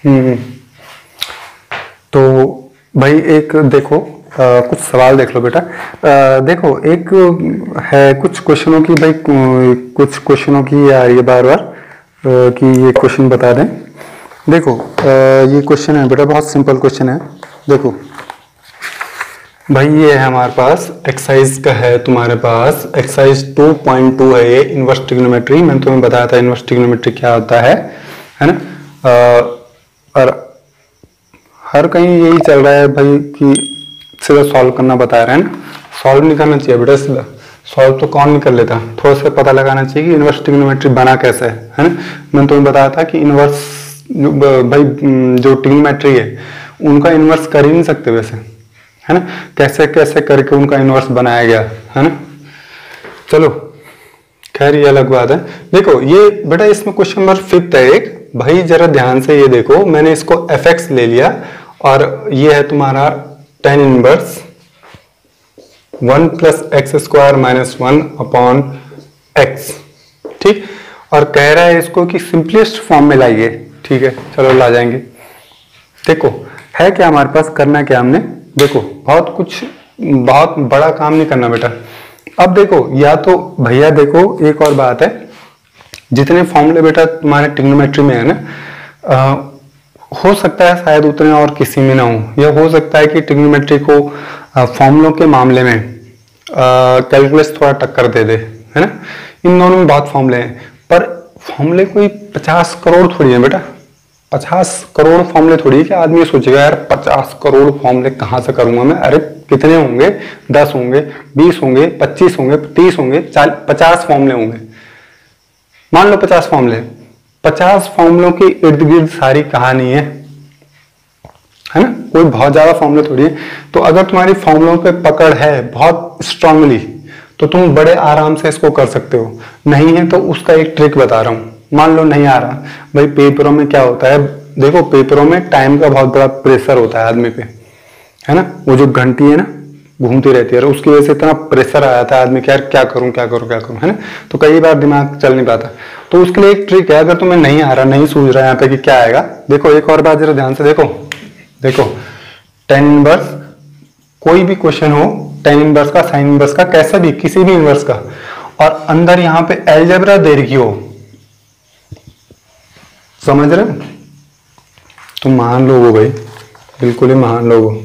हम्म। तो भाई एक देखो, कुछ सवाल देख लो बेटा। देखो एक है कुछ क्वेश्चनों की भाई, कुछ क्वेश्चनों की आ रही है बार बार कि ये क्वेश्चन बता दें। देखो ये क्वेश्चन है बेटा, बहुत सिंपल क्वेश्चन है। देखो भाई ये है हमारे पास एक्सरसाइज का है, तुम्हारे पास एक्सरसाइज 2.2 है ये, इनवर्स ट्रिग्नोमेट्री। मैंने तुम्हें बताया था इनवर्स ट्रिग्नोमेट्री क्या होता है ना। और हर कहीं यही चल रहा है भाई कि सीधा सॉल्व करना बता रहे हैं ना। सॉल्व नहीं करना चाहिए बेटा, सीधा सॉल्व तो कौन नहीं कर लेता, थोड़ा सा पता लगाना चाहिए कि इनवर्स ट्रिग्नोमेट्री बना कैसे है ना। मैंने तुम्हें बताया था कि इनवर्स भाई जो ट्रिग्नोमेट्री है उनका इनवर्स कर ही नहीं सकते वैसे, है ना। कैसे कैसे करके उनका इनवर्स बनाया गया है ना। चलो खैर ये अलग बात है। देखो ये बेटा इसमें क्वेश्चन नंबर 5 है एक, भाई जरा ध्यान से ये देखो, मैंने इसको fx ले लिया और ये है तुम्हारा tan inverse 1 plus x square minus 1 upon x, ठीक। और कह रहा है इसको कि सिंपलेस्ट फॉर्म में लाइए, ठीक है चलो ला जाएंगे। देखो है क्या हमारे पास, करना क्या हमने, देखो बहुत कुछ, बहुत बड़ा काम नहीं करना बेटा। अब देखो या तो भैया देखो एक और बात है, जितने फॉर्मूले बेटा तुम्हारे ट्रिग्नोमेट्री में है ना, हो सकता है शायद उतने और किसी में ना हो, या हो सकता है कि ट्रिग्नोमेट्री को फॉर्मूलों के मामले में कैलकुलस थोड़ा टक्कर दे दे, है ना। इन दोनों में बहुत फॉर्मूले हैं, पर फॉर्मूले कोई 50 करोड़ थोड़ी है बेटा। 50 करोड़ फॉर्मूले थोड़ी कि आदमी सोचेगा यार 50 करोड़ फॉर्मूले कहाँ से करूंगा मैं। अरे कितने होंगे, 10 होंगे, 20 होंगे, 25 होंगे, 30 होंगे, 50 फॉर्मूले होंगे। मान लो 50 फॉर्मूले, 50 फॉर्मूलों के इर्द गिर्द सारी कहानी है ना। कोई बहुत ज्यादा फॉर्मूले थोड़ी है। तो अगर तुम्हारी फॉर्मूलों पे पकड़ है बहुत स्ट्रांगली तो तुम बड़े आराम से इसको कर सकते हो। नहीं है तो उसका एक ट्रिक बता रहा हूँ। मान लो नहीं आ रहा भाई, पेपरों में क्या होता है, देखो पेपरों में टाइम का बहुत बड़ा प्रेशर होता है आदमी पे, है ना। वो जो घंटी है ना घूमती रहती है, उसकी वजह से इतना प्रेशर आ जाता है आदमी के, यार क्या करूं क्या करूं क्या करूं, है ना। तो कई बार दिमाग चल नहीं पाता। तो उसके लिए एक ट्रिक है, अगर तुम्हें नहीं आ रहा, नहीं सूझ रहा यहाँ पे कि क्या आएगा, देखो एक और बात जरा ध्यान से देखो। देखो tan इनवर्स, कोई भी क्वेश्चन हो, tan इनवर्स का, साइन इनवर्स का, कैसा भी, किसी भी इनवर्स का, और अंदर यहाँ पे अलजेब्रा दे रखी हो, समझ रहे हो, तुम महान लोग हो भाई, बिल्कुल ही महान लोग हो।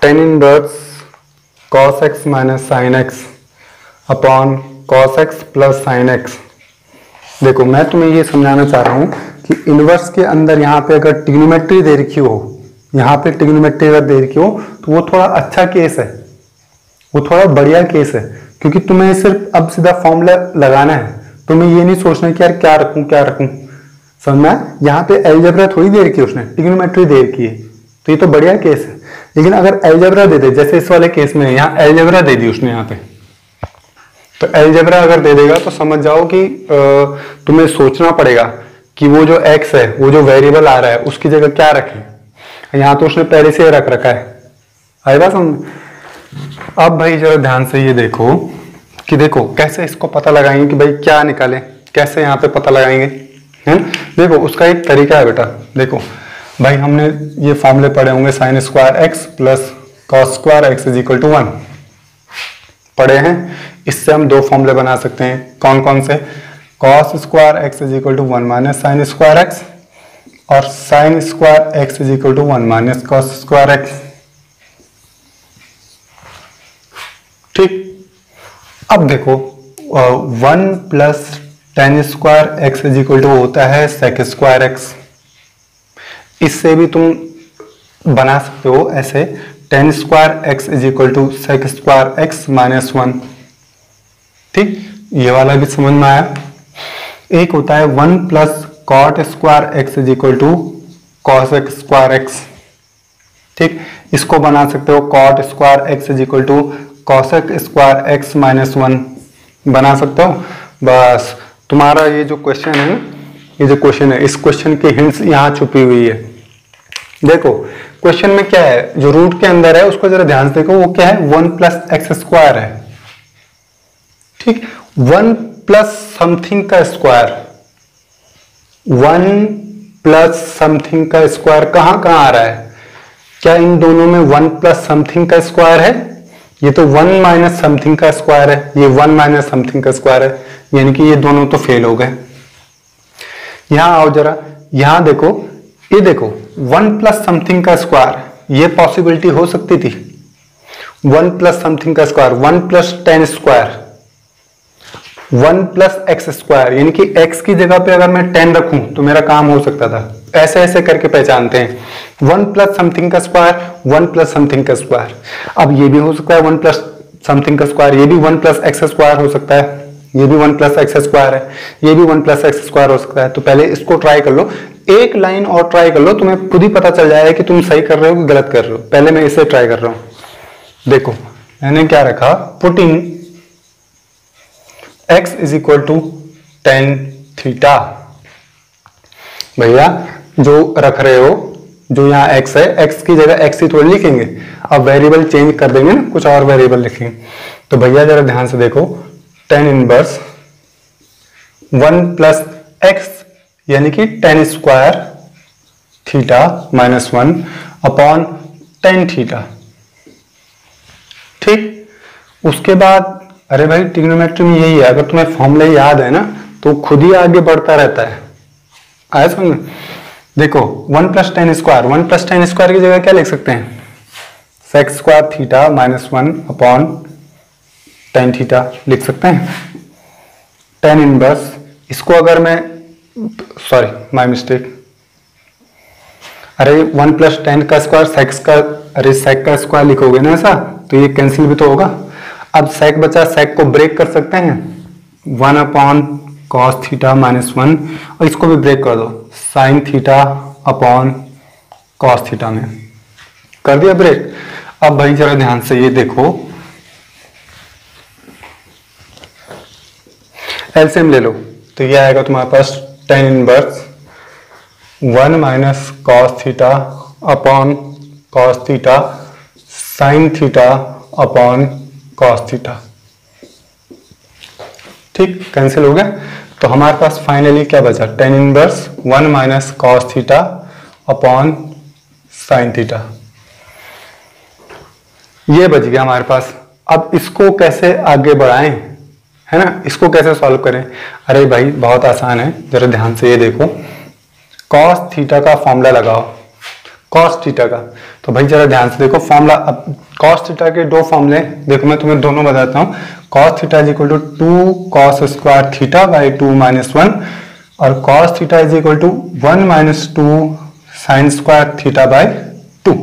tan inverse cos x minus sine x upon cos x plus sine x. देखो मैं तुम्हें ये समझाना चाह रहा हूं कि इनवर्स के अंदर यहाँ पे अगर ट्रिग्नोमेट्री दे रखी हो, यहाँ पे ट्रिग्नोमेट्री अगर दे रखी हो तो वो थोड़ा अच्छा केस है, वो थोड़ा बढ़िया केस है, क्योंकि तुम्हें सिर्फ अब सीधा फॉर्मूला लगाना है। तुम्हें ये नहीं सोचना कि यार क्या रखूं क्या रखूं, समझना। यहाँ पे अलजेब्रा थोड़ी दे रखी है उसने, ट्रिग्नोमेट्री दे रखी है, तो ये तो बढ़िया केस है। लेकिन अगर अलजेब्रा दे दे, जैसे इस वाले केस में यहाँ अलजेब्रा दे दी उसने यहाँ पे, तो अलजेब्रा अगर दे देगा तो समझ जाओ कि तुम्हें सोचना पड़ेगा कि वो जो x है, वो जो वेरिएबल आ रहा है उसकी जगह क्या रखें। यहाँ तो उसने पहले से रख रखा है, आई बात समझ। अब भाई जरा ध्यान से ये देखो कि देखो कैसे इसको पता लगाएंगे कि भाई क्या निकालें, कैसे यहाँ पे पता लगाएंगे, है ना। देखो उसका एक तरीका है बेटा। देखो भाई हमने ये फॉर्मूले पढ़े होंगे, sine square x plus cos square x is equal to 1 पढ़े हैं। इससे हम दो फॉर्मूले बना सकते हैं, कौन कौन से, cos square x is equal to 1 minus sine square x, और sine square x is equal to 1 minus cos square x, ठीक। अब देखो 1 plus tan square x is equal to होता है सेक स्क्वायर एक्स। इससे भी तुम बना सकते हो ऐसे, tan square x is equal to sec square x minus 1, ठीक। ये वाला भी समझ में आया। एक होता है 1 plus cot square x is equal to cos x square x, ठीक। इसको बना सकते हो cot square x is equal to cosec square x minus 1 बना सकते हो। बस तुम्हारा ये जो क्वेश्चन है ना, ये जो क्वेश्चन है, इस क्वेश्चन की हिंट्स यहाँ छुपी हुई है। देखो क्वेश्चन में क्या है, जो रूट के अंदर है उसको जरा ध्यान से देखो, वो क्या है, 1 प्लस एक्स स्क्वायर है, ठीक। 1 प्लस समथिंग का स्क्वायर, 1 प्लस समथिंग का स्क्वायर कहाँ कहाँ आ रहा है? क्या इन दोनों में 1 प्लस समथिंग का स्क्वायर है? ये तो 1 माइनस समथिंग का स्क्वायर है, ये 1 माइनस समथिंग का स्क्वायर है, यानी कि ये दोनों तो फेल हो गए। यहां आओ जरा, यहां देखो, ये देखो 1 प्लस समथिंग का स्क्वायर, ये पॉसिबिलिटी हो सकती थी। 1 प्लस समथिंग का square, 1 plus 10 square, 1 plus x square, यानी कि x की जगह पे अगर मैं 10 रखूं तो मेरा काम हो सकता था। ऐसे ऐसे करके पहचानते हैं। 1 प्लस समथिंग का स्क्वायर, 1 प्लस समथिंग का स्क्वायर। अब ये भी हो सकता है 1 प्लस समथिंग का स्क्वायर, ये भी 1 प्लस एक्स स्क्वायर हो सकता है, ये भी 1 प्लस एक्स स्क्वायर है, ये भी 1 प्लस एक्स स्क्वायर हो सकता है। तो पहले इसको ट्राई कर लो, एक लाइन और ट्राई कर लो, तुम्हें खुद ही पता चल जाएगा कि तुम सही कर रहे हो कि गलत कर रहे हो। पहले मैं इसे ट्राई कर रहा हूं। देखो मैंने क्या रखा, putting x is equal to tan theta. भैया जो रख रहे हो, जो यहाँ x है, x की जगह x ही थोड़ी लिखेंगे, अब वेरिएबल चेंज कर देंगे ना, कुछ और वेरिएबल लिखेंगे। तो भैया जरा ध्यान से देखो, टेन इनवर्स 1 प्लस एक्स यानी कि 10 square theta minus 1 upon 10 theta. ठीक, उसके बाद अरे भाई ट्रिग्नोमेट्री में यही है, अगर तुम्हें फॉर्मूला याद है ना तो खुद ही आगे बढ़ता रहता है। आया समझ? देखो 1 प्लस 10 स्क्वायर, 1 प्लस 10 स्क्वायर की जगह क्या लिख सकते हैं? Sec square theta minus 1 upon 10 theta लिख सकते हैं। 10 इनवर्स, इसको अगर मैं, सॉरी माय मिस्टेक, अरे 1 प्लस 10 का स्क्वायर सेक्स का, अरे सेक का स्क्वायर लिखोगे ना ऐसा, तो ये कैंसिल भी तो होगा। अब सेक बचा, सेक को ब्रेक कर सकते हैं, 1 अपॉन कॉस थीटा माइनस 1, और इसको भी ब्रेक कर दो, sine theta upon cos theta में कर दिया ब्रेक। अब भाई जरा ध्यान से ये देखो, एलसीएम ले लो, तो ये आएगा तुम्हारे पास 10 inverse 1 minus cos theta upon cos theta sine theta upon cos theta. ठीक, कैंसिल हो गया। तो हमारे पास फाइनली क्या बचा? 10 inverse 1 minus cos theta upon sine theta, ये बच गया हमारे पास। अब इसको कैसे आगे बढ़ाएं, है ना, इसको कैसे सॉल्व करें? अरे भाई बहुत आसान है, जरा ध्यान से ये देखो, कॉस थीटा का फॉर्मूला लगाओ, कॉस थीटा का। तो भाई जरा ध्यान से देखो फॉर्मूला, अब कॉस थीटा के दो फॉर्मूले, देखो मैं तुम्हें दोनों बताता हूँ। Cos theta is equal to 2 cos square theta by 2 minus 1, और cos theta is equal to 1 minus 2 sine square theta by 2।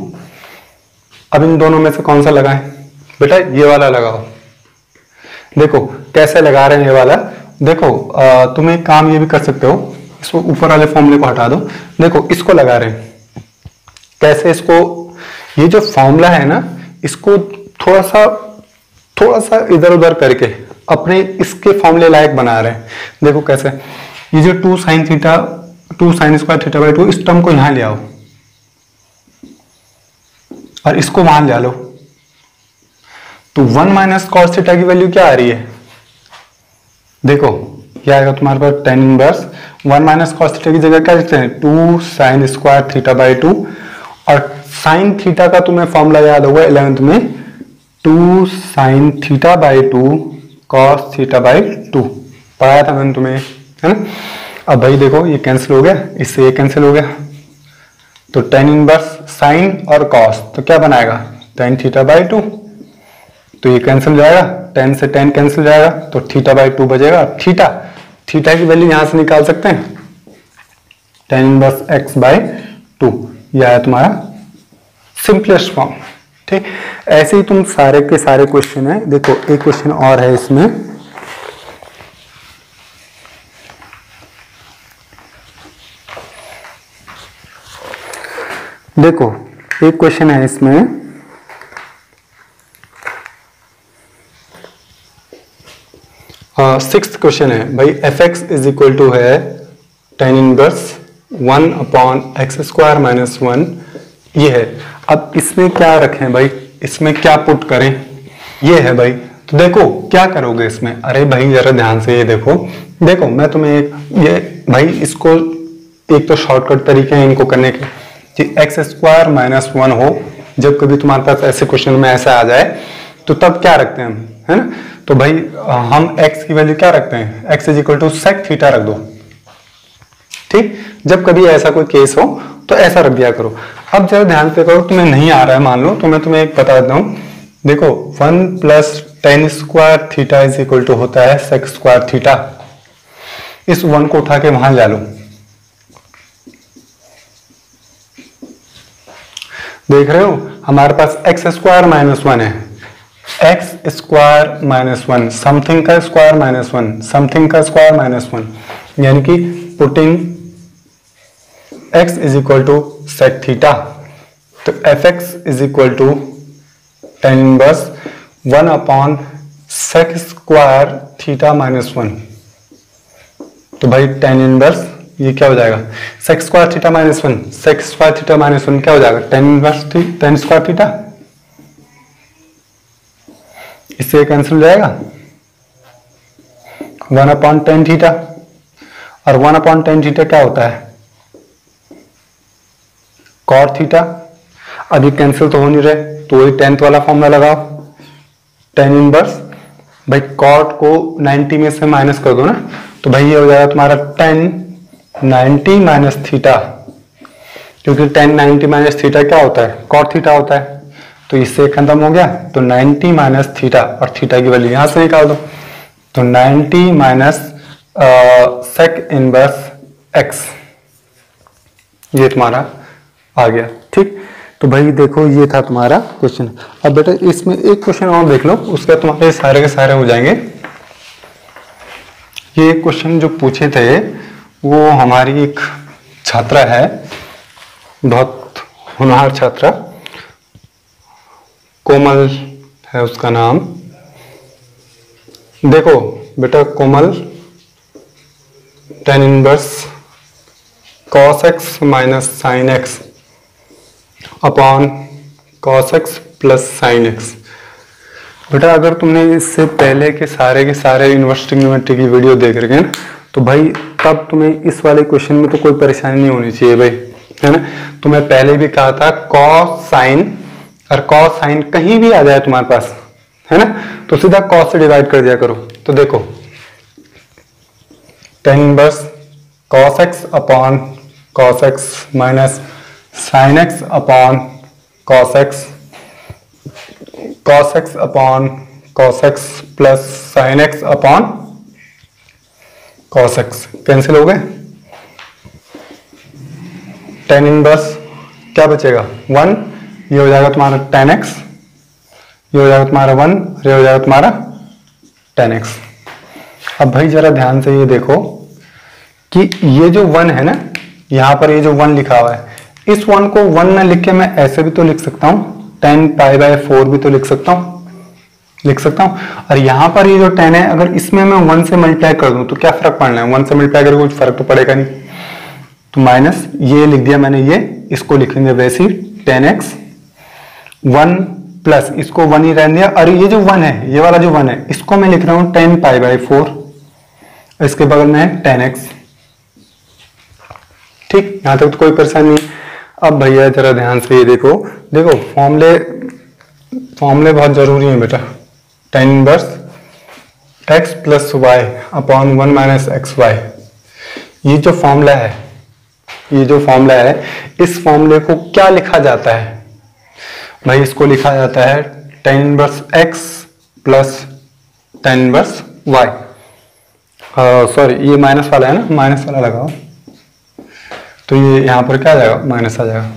अब इन दोनों में से कौन सा लगाएं? बेटा ये वाला लगाओ। देखो कैसे लगा रहे हैं ये वाला, देखो तुम एक काम ये भी कर सकते हो, इसको ऊपर वाले फॉर्मूले को हटा दो, देखो इसको लगा रहे हैं कैसे, इसको ये जो फॉर्मूला है ना, इसको थोड़ा सा इधर उधर करके अपने इसके फॉर्मूले लायक बना रहे हैं। देखो कैसे, ये जो 2 sine theta 2 sine square theta by 2, इस टर्म को यहां ले आओ और इसको वहां ले लो, तो 1 माइनस कॉस थीटा की वैल्यू क्या आ रही है? देखो क्या आएगा तुम्हारे पास 10 इनवर्स 1 माइनस कॉस थीटा की जगह क्या लिखते हैं? 2 साइन स्क्वायर थीटा बाई 2, और साइन थीटा का तुम्हें फॉर्मूला याद होगा 11th में, 2 sine theta by 2 cos theta by 2 पढ़ाया था मैंने तुम्हें, है ना। अब भाई देखो ये कैंसिल हो गया, इससे ये कैंसिल हो गया, तो 10 इनवर्स साइन और कॉस, तो क्या बनाएगा? tan थीटा बाई 2, तो ये कैंसिल जाएगा, 10 से 10 कैंसिल जाएगा, तो थीटा बाई 2 बचेगा। थीटा की वैल्यू यहां से निकाल सकते हैं, tan इनवर्स x बाई 2, यह है तुम्हारा सिंपलेस्ट फॉर्म। ठीक, ऐसे ही तुम सारे के सारे क्वेश्चन है। देखो एक क्वेश्चन और है इसमें, देखो एक क्वेश्चन है इसमें, सिक्स्थ क्वेश्चन है भाई, f x is equal to है tan inverse 1 upon x square minus 1, ये है। अब इसमें क्या रखें भाई, इसमें क्या पुट करें? ये है भाई, तो देखो क्या करोगे इसमें? अरे भाई जरा ध्यान से ये देखो, देखो मैं तुम्हें एक ये भाई इसको एक तो शॉर्टकट तरीके हैं इनको करने के कि एक्स स्क्वायर माइनस 1 हो। जब कभी तुम्हारे पास ऐसे क्वेश्चन में ऐसा आ जाए तो तब क्या रखते हैं हम, है ना? तो भाई हम x की वैल्यू क्या रखते हैं, x is equal to sec theta रख दो। ठीक, जब कभी ऐसा कोई केस हो तो ऐसा रख दिया करो। अब जरा ध्यान से करो, तुम्हें नहीं आ रहा है मान लो, तो मैं तुम्हें एक बता देता हूँ। देखो 1 plus tan square theta is equal to होता है सेक स्क्वायर थीटा। इस 1 को उठा के वहां जा लो, देख रहे हो हमारे पास एक्स स्क्वायर माइनस 1 है, एक्स स्क्वायर माइनस 1 समथिंग का स्क्वायर माइनस 1 समथिंग का स्क्वायर माइनस 1, यानी कि putting x is equal to sec theta. तो f x is equal to tan inverse 1 upon sec square theta minus 1। तो भाई tan inverse ये क्या हो जाएगा, sec square theta minus 1, sec square theta minus 1 क्या हो जाएगा, tan inverse tan square theta. इससे कैंसिल हो जाएगा 1 अपॉन टेन थीटा, और 1 अपॉन टेन थीटा क्या होता है, कॉट थीटा। अभी कैंसिल तो हो नहीं रहे, तो वही टेंथ वाला फॉर्मूला लगाओ, टेन इनवर्स भाई कॉट को 90 में से माइनस कर दो ना, तो भाई ये हो जाएगा तुम्हारा 10 90 माइनस थीटा, क्योंकि 10 90 माइनस थीटा क्या होता है, कॉट थीटा होता है। तो इससे खत्म हो गया, तो 90 माइनस थीटा, और थीटा की वैल्यू यहां से निकाल दो, तो 90 माइनस सेक इनवर्स एक्स, ये तुम्हारा आ गया। ठीक, तो भाई देखो ये था तुम्हारा क्वेश्चन। अब बेटा इसमें एक क्वेश्चन और देख लो, उसके तुम्हारे सारे के सारे हो जाएंगे। ये क्वेश्चन जो पूछे थे वो हमारी एक छात्रा है, बहुत होनहार छात्रा, कोमल है उसका नाम। देखो बेटा Komal, tan inverse cos x minus sine x upon cos x plus sine x. बेटा अगर तुमने इससे पहले के सारे इन्वर्स ट्रिग्नोमेट्री की वीडियो देख रखे हैं तो भाई तब तुम्हें इस वाले क्वेश्चन में तो कोई परेशानी नहीं होनी चाहिए भाई, है ना। तो मैं पहले भी कहा था कॉस साइन, और कॉस साइन कहीं भी आ जाए तुम्हारे पास, है ना, तो सीधा कॉस से डिवाइड कर दिया करो। तो देखो ten inverse cos x upon cos x minus sine x upon cos x, cos x upon cos x plus sine x upon cos x, cancel हो गए। टेन इनवर्स क्या बचेगा 1, ये हो जाएगा तुम्हारा टेन एक्स, ये हो जाएगा तुम्हारा 1, ये हो जाएगा तुम्हारा टेन एक्स। अब भाई जरा ध्यान से ये देखो कि ये जो 1 है ना, यहां पर ये जो 1 लिखा हुआ है, इस 1 को 1 ना लिख के मैं ऐसे भी तो लिख सकता हूं, 10 पाई बाय 4 भी तो लिख सकता हूं। और यहां पर ये जो 10 है, अगर इसमें मैं 1 से मल्टीप्लाई कर दूं तो क्या फर्क पड़ना है, 1 से मल्टीप्लाई करके कुछ फर्क तो पड़ेगा नहीं। तो माइनस ये लिख दिया मैंने, ये इसको लिखेंगे वैसे ही 10x 1 प्लस इसको 1 ही रहने दिया, और ये जो 1 है, ये वाला जो 1 है, इसको मैं लिख रहा हूं 10 पाई बाय 4, इसके बगल में है 10x। ठीक, यहां तक तो कोई परेशानी नहीं। अब भैया जरा ध्यान से ये देखो फॉर्मूले बहुत जरूरी है बेटा। Tan inverse x plus y upon 1 minus x y, ये जो फॉर्मूला है, इस फॉर्मूले को क्या लिखा जाता है भाई, इसको लिखा जाता है tan inverse x plus tan inverse y. Sorry ये माइनस वाला है ना, माइनस वाला लगाओ, तो ये यहां पर क्या आ जाएगा, माइनस आ जाएगा।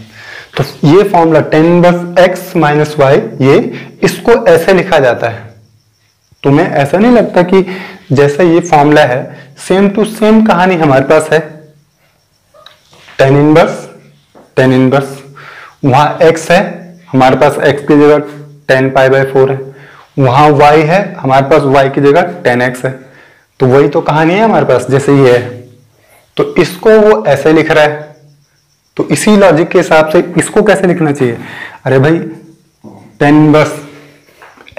तो ये formula tan inverse x minus y, ये इसको ऐसे लिखा जाता है। तुम्हें ऐसा नहीं लगता कि जैसा ये फॉर्मूला है सेम टू सेम कहानी हमारे पास है। टेन इनवर्स वहां x है, हमारे पास x की जगह 10 पाई बाय 4 है, वहां y है, हमारे पास y की जगह 10x है। तो वही तो कहानी है हमारे पास, जैसे ये है, तो इसको वो ऐसे लिख रहा है, तो इसी लॉजिक के हिसाब से इसको कैसे लिखना चाहिए। अरे भाई टेन इनवर्स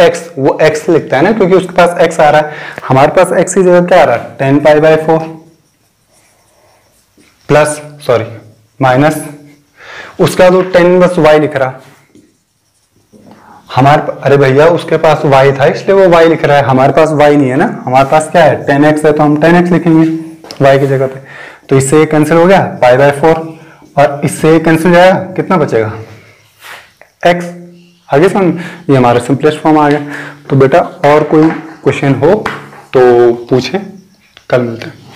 x, वो x लिखता है ना, क्योंकि उसके पास x आ रहा है, हमारे पास x की जगह क्या आ रहा है 10 pi by 4 plus sorry minus, उसका तो 10 बस y लिख रहा अरे भैया उसके पास y था इसलिए वो y लिख रहा है, हमारे पास y नहीं है ना, हमारे पास क्या है 10x है तो हम 10x लिखेंगे y की जगह पे। तो इससे ये कैंसिल हो गया π/4 और इससे ये कैंसिल जाएगा, कितना बचेगा x। आगे समझ, ये हमारा सिंपलेस्ट फॉर्म आ गया। तो बेटा और कोई क्वेश्चन हो तो पूछें, कल मिलते हैं।